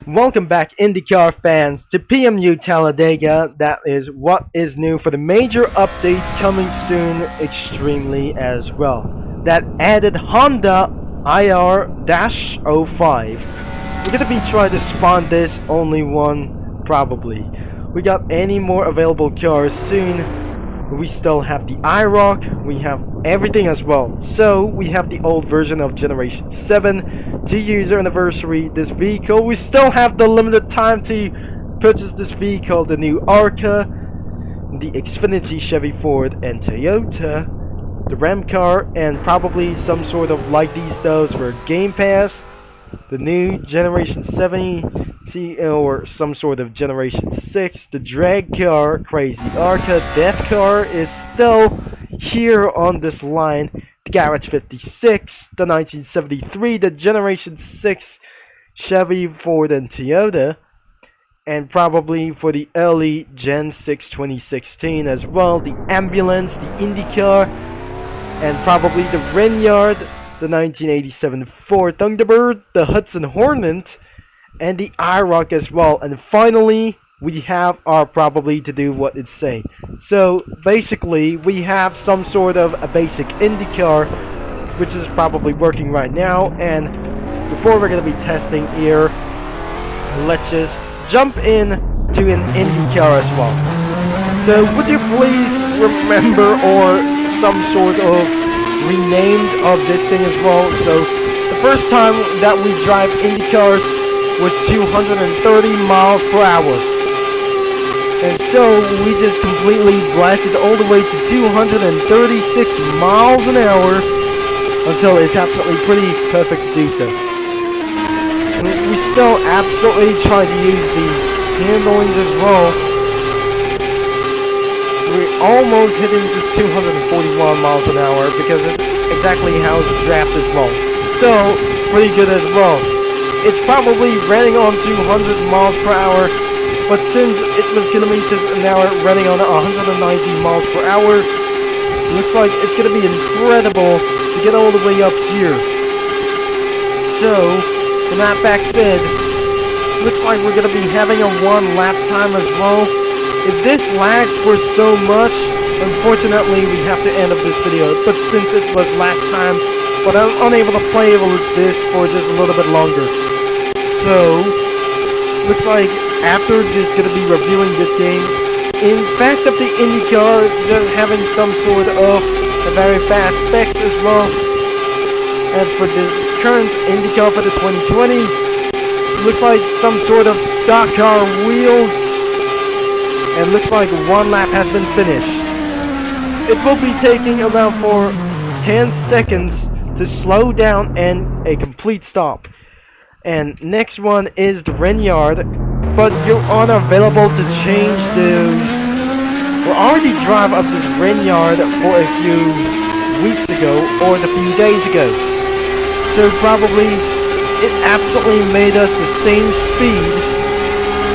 Welcome back, IndyCar fans, to PMU Talladega. That is what is new for the major update coming soon, extremely as well. That added Honda IR-05. We're gonna be trying to spawn this only one, probably. We got any more available cars soon. We still have the iRock, we have everything as well. So, we have the old version of Generation 7, 2-user anniversary, this vehicle. We still have the limited time to purchase this vehicle, the new Arca, the Xfinity, Chevy, Ford, and Toyota, the Ram car, and probably some sort of like those for Game Pass, the new Generation 7 or some sort of Generation 6, the drag car, Crazy Arca, Death car is still here on this line, the Garage 56, the 1973, the Generation 6 Chevy, Ford, and Toyota, and probably for the early Gen 6 2016 as well, the Ambulance, the Indycar, and probably the Renyard, the 1987 Ford Thunderbird, the Hudson Hornet, and the iRock as well. And finally, we have our probably to do what it's saying. So basically, we have some sort of a basic IndyCar, which is probably working right now. And before we're going to be testing here, let's just jump in to an IndyCar as well. So would you please remember or some sort of renamed of this thing as well? So the first time that we drive IndyCars was 230 miles per hour. And so we just completely blasted all the way to 236 miles an hour until it's absolutely pretty perfect to do so. And we still absolutely try to use the handlings as well. We're almost hitting just 241 miles an hour because it's exactly how it's draft as well. Still pretty good as well. It's probably running on 200 miles per hour, but since it was going to be just an hour running on 190 miles per hour, looks like it's going to be incredible to get all the way up here. So, with that fact said, looks like we're going to be having a 1 lap time as well. If this lags for so much, unfortunately we have to end up this video, but since it was last time, but I'm unable to play with this for just a little bit longer. So, looks like after just going to be reviewing this game, in fact of the IndyCar, just having some sort of a very fast specs as well. And for this current IndyCar for the 2020s, looks like some sort of stock car wheels. And looks like 1 lap has been finished. It will be taking about for 10 seconds to slow down and a complete stop. And next one is the Renyard, but you're unavailable to change those. We already drive up this Renyard for a few weeks ago, or a few days ago. So probably it absolutely made us the same speed.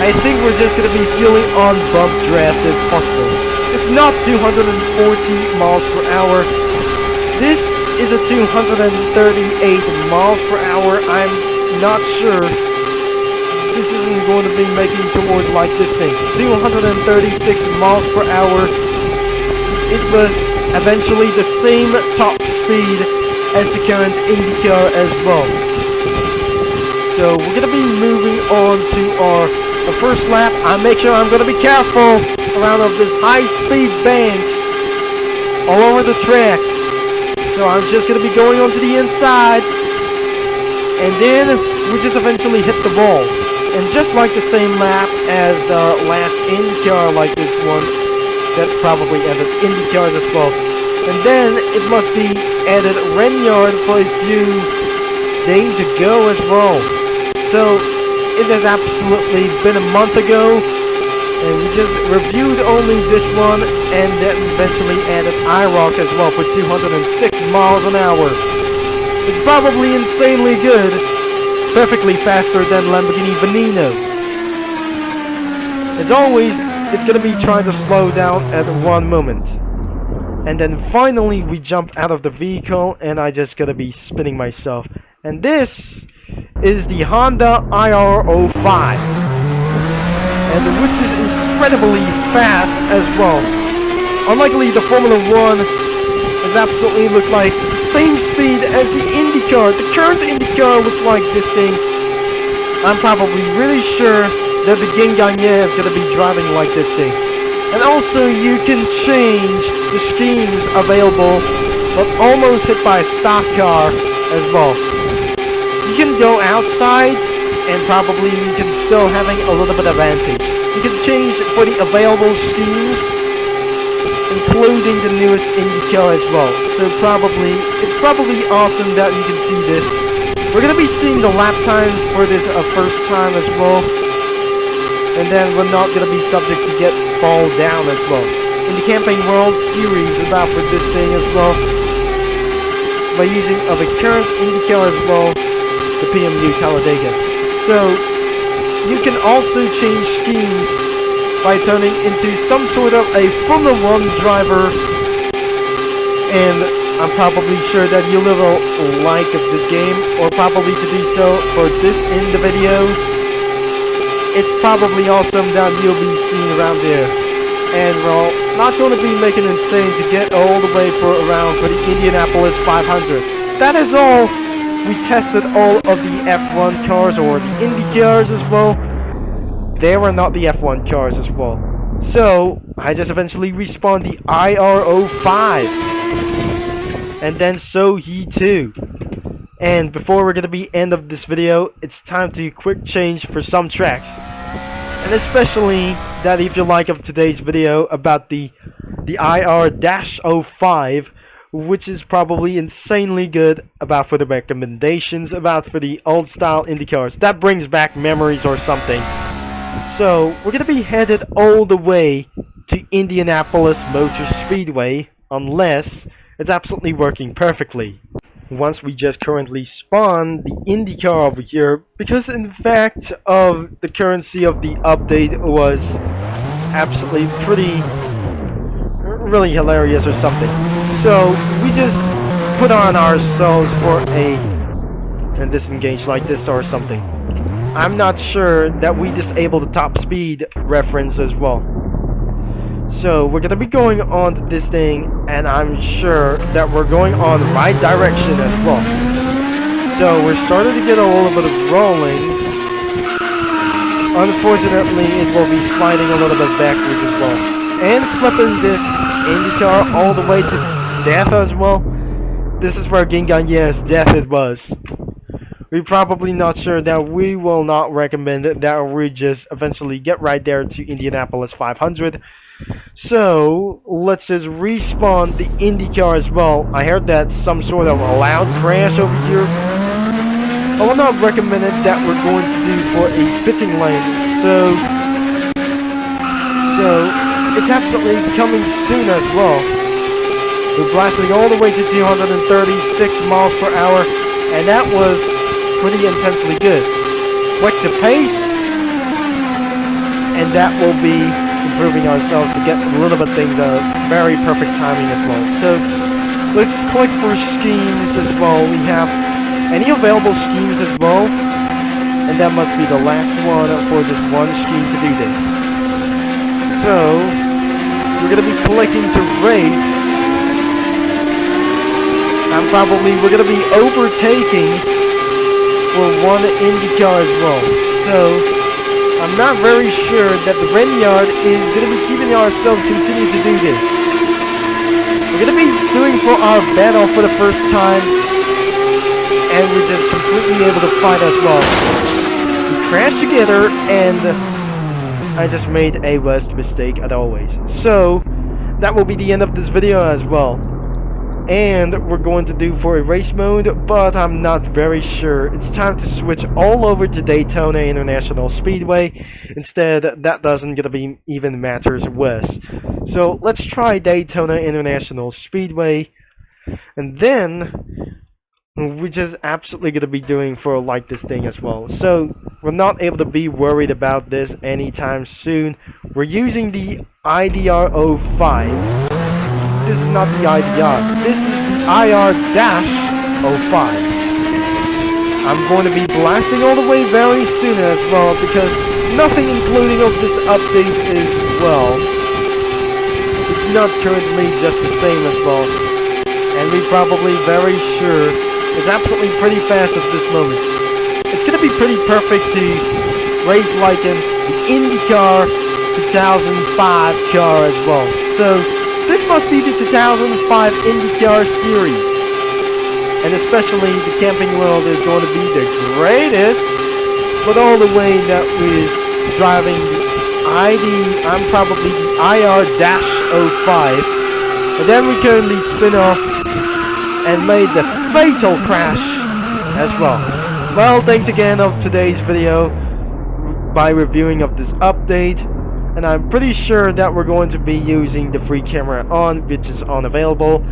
I think we're just going to be feeling on bump draft as possible. It's not 240 miles per hour. This is a 238 miles per hour. I'm not sure this isn't going to be making towards like this thing. 236 miles per hour. It was eventually the same top speed as the current IndyCar as well. So we're going to be moving on to our first lap. I make sure I'm going to be careful around of this high-speed banks all over the track. So I'm just going to be going onto the inside, and then we just eventually hit the wall. And just like the same lap as the last IndyCar, like this one, that probably ended IndyCars as well. And then it must be added Renyard for a few days ago as well. So it has absolutely been a month ago, and we just reviewed only this one, and then eventually added iRock as well for 206 miles an hour. It's probably insanely good, perfectly faster than Lamborghini Veneno. As always, it's going to be trying to slow down at one moment. And then finally we jump out of the vehicle, and I just going to be spinning myself. And this is the Honda IR05, and which is incredibly fast as well. Unlikely the Formula 1 is absolutely look like the same speed as the Indycar. The current Indycar looks like this thing. I'm probably really sure that the Gagne is going to be driving like this thing. And also you can change the schemes available, but almost hit by a stock car as well. You can go outside and probably you can still having a little bit of advantage. You can change for the available schemes, including the newest Indycar as well. So it's probably awesome that you can see this. We're going to be seeing the lap times for this first time as well. And then we're not going to be subject to get fall down as well. In the Campaign World Series about for this thing as well, by using the current IndyCar as well, the PMU Talladega. So you can also change schemes by turning into some sort of a Formula 1 driver, and I'm probably sure that you will like this game, or probably to do so for this in the video. It's probably awesome that you'll be seeing around there. And we're not going to be making insane to get all the way for the Indianapolis 500. That is all. We tested all of the F1 cars, or the Indy cars as well. They were not the F1 cars as well. So I just eventually respawned the IR05, and then so he too. And before we're gonna be end of this video, it's time to quick change for some tracks. And especially that if you like of today's video about the IR-05, which is probably insanely good about for the recommendations about for the old style Indy cars. That brings back memories or something. So we're gonna be headed all the way to Indianapolis Motor Speedway, unless it's absolutely working perfectly. Once we just currently spawn the IndyCar over here, because in fact of the currency of the update was absolutely really hilarious or something. So we just put on ourselves for and disengage like this or something. I'm not sure that we disable the top speed reference as well. So we're gonna be going on to this thing, and I'm sure that we're going on the right direction as well. So we're starting to get a little bit of rolling. Unfortunately, it will be sliding a little bit backwards as well. And flipping this IndyCar all the way to death as well. This is where Gingagne's death it was. We're probably not sure that we will not recommend it, that we just eventually get right there to Indianapolis 500. So let's just respawn the IndyCar as well. I heard that some sort of a loud crash over here. I will not recommend it that we're going to do for a pitting lane. So it's absolutely coming soon as well. We're blasting all the way to 236 miles per hour, and that was pretty intensely good. Quick to pace, and that will be improving ourselves to get a little bit things very perfect timing as well. So let's click for schemes as well. We have any available schemes as well, and that must be the last one for this one scheme to do this. So we're gonna be clicking to race, and probably we're gonna be overtaking for one IndyCar as well. So I'm not very sure that the Renyard is going to be keeping ourselves continue to do this. We're going to be doing for our battle for the first time, and we're just completely able to fight as well. We crashed together, and I just made a worst mistake as always. So that will be the end of this video as well. And we're going to do for a race mode, but I'm not very sure. It's time to switch all over to Daytona International Speedway. Instead, that doesn't gonna be even matters worse. So let's try Daytona International Speedway, and then we're just absolutely gonna be doing for like this thing as well. So we're not able to be worried about this anytime soon. We're using the IDR-05. This is not the IDR. This is the IR-05. I'm going to be blasting all the way very soon as well, because nothing including of this update as well. It's not currently just the same as well, and we probably very sure it's absolutely pretty fast at this moment. It's gonna be pretty perfect to race like the Indycar 2005 car as well. So this must be the 2005 Indycar series, and especially the camping world is going to be the greatest. But all the way that was driving the I'm probably the IR-05, and then we currently spin off and made the fatal crash as well. Well, thanks again of today's video by reviewing of this update, and I'm pretty sure that we're going to be using the free camera on, which is unavailable,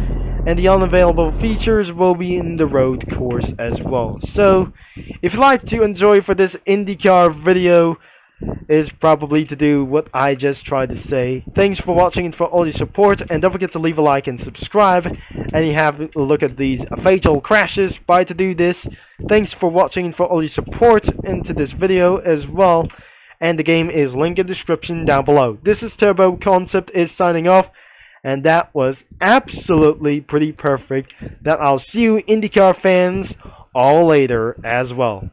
and the unavailable features will be in the road course as well. So if you'd like to enjoy for this IndyCar video, is probably to do what I just tried to say. Thanks for watching and for all your support, and don't forget to leave a like and subscribe, and you have a look at these fatal crashes by to do this. Thanks for watching and for all your support into this video as well, and the game is linked in the description down below. This is Turbo Concept is signing off, and that was absolutely pretty perfect. That I'll see you IndyCar fans all later as well.